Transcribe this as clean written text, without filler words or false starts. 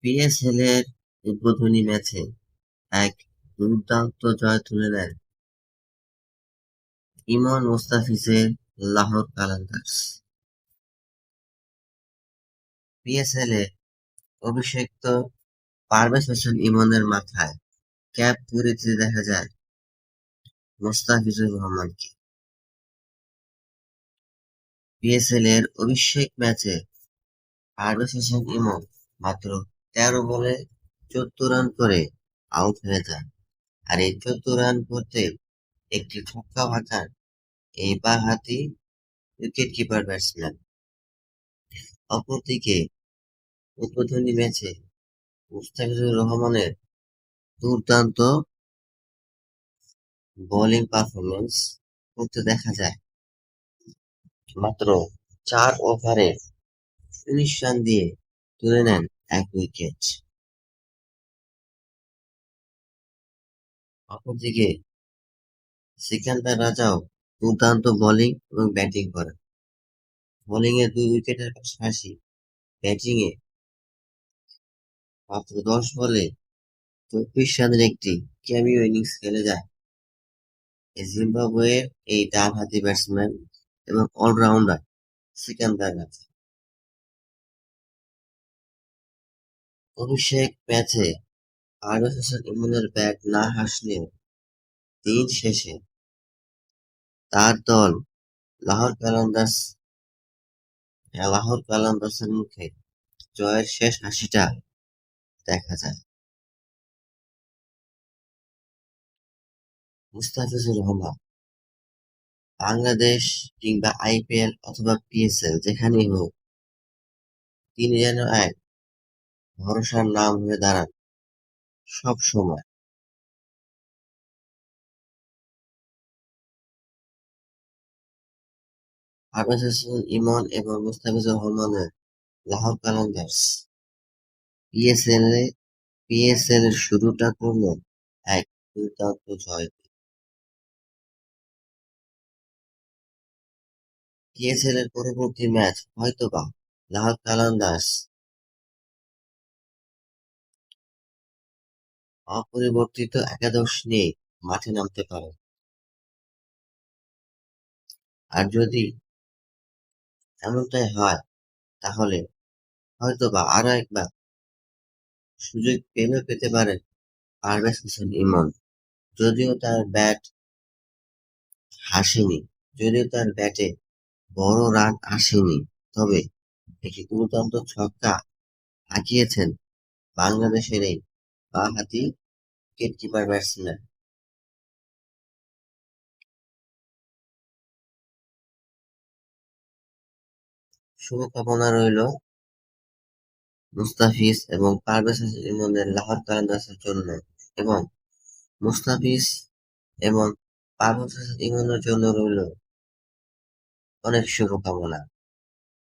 PSL এর উদ্বোধনী ম্যাচে এক দুর্দান্ত জয় তুলে নেন ইমন মুস্তাফিজের লাহোর কালান্দার্স। পিএসএল এ অভিষিক্ত পারভেজ হোসেন ইমনের মাথায় ক্যাপ পরিয়ে দেখা যায় মুস্তাফিজুর রহমানকে। পিএসএল এর অভিষেক ম্যাচে পারভেজ হোসেন ইমন মাত্র ১৩ বলে ১৪ রান করে আউট হয়ে যান। আর এই ১৪ রান করতে একটি ছক্কা হাঁকান এই বাঁহাতি উইকেট কিপার ব্যাটসম্যান। অপরদিকে উদ্বোধনী ম্যাচে মুস্তাফিজুর রহমানের দুর্দান্ত বোলিং পারফরমেন্স করতে দেখা যায়। মাত্র ৪ ওভারে ১৯ রান দিয়ে তুলে নেন ১ উইকেট। অপরদিকে সিকান্দার রাজাও দুর্দান্ত বোলিং এবং ব্যাটিং করেন। বোলিংয়ে ২ উইকেটের পাশাপাশি ব্যাটিংয়ে মাত্র ১০ বলে ২৪ রানের একটি ক্যামিও ইনিংস খেলে যায় জিম্বাবুয়ের এই ডানহাতি ব্যাটসম্যান এবং অলরাউন্ডার সিকান্দার রাজা। অভিষেক ম্যাচে পারভেজ হোসেন ইমনের ব্যাট না হাসলেও দিন শেষে তার দল লাহোর কালান্দার্সের মুখে জয়ের শেষ হাসিটা দেখা যায়। মুস্তাফিজুর রহমান বাংলাদেশ কিংবা আইপিএল অথবা পিএসএল যেখানেই হোক, তিনি যেন এক ভরসার নাম হয়ে দাঁড়ান সব সময়। পারভেজ হোসেন ইমন এবং মুস্তাফিজুর রহমানের লাহোর কালান্দার্স পিএসএল এর শুরুটা করলো এক দুর্দান্ত জয়। পিএসএল এর পরবর্তী ম্যাচ হয়তোবা লাহোর কালান্দার্স অপরিবর্তিত একাদশ নিয়ে মাঠে নামতে পারে। আর যদি এমনটাই হয় তাহলে হয়তোবা আরো একবার সুযোগ পেতে পারেন পারভেজ হোসেন ইমন। যদিও তার ব্যাট হাসেনি, যদিও তার ব্যাটে বড় রান আসেনি, তবে একটি দুর্দান্ত ছক্কা হাঁকিয়েছেন বাংলাদেশের এই বাঁহাতি উইকেট কিপার ব্যাটসম্যান। শুভকামনা রইল মুস্তাফিজ এবং পারভেজ হোসেন ইমনের লাহোর কালান্দার্সের জন্য, এবং মুস্তাফিজ এবং পারভেজ হোসেন ইমনের জন্য রইল অনেক শুভকামনা।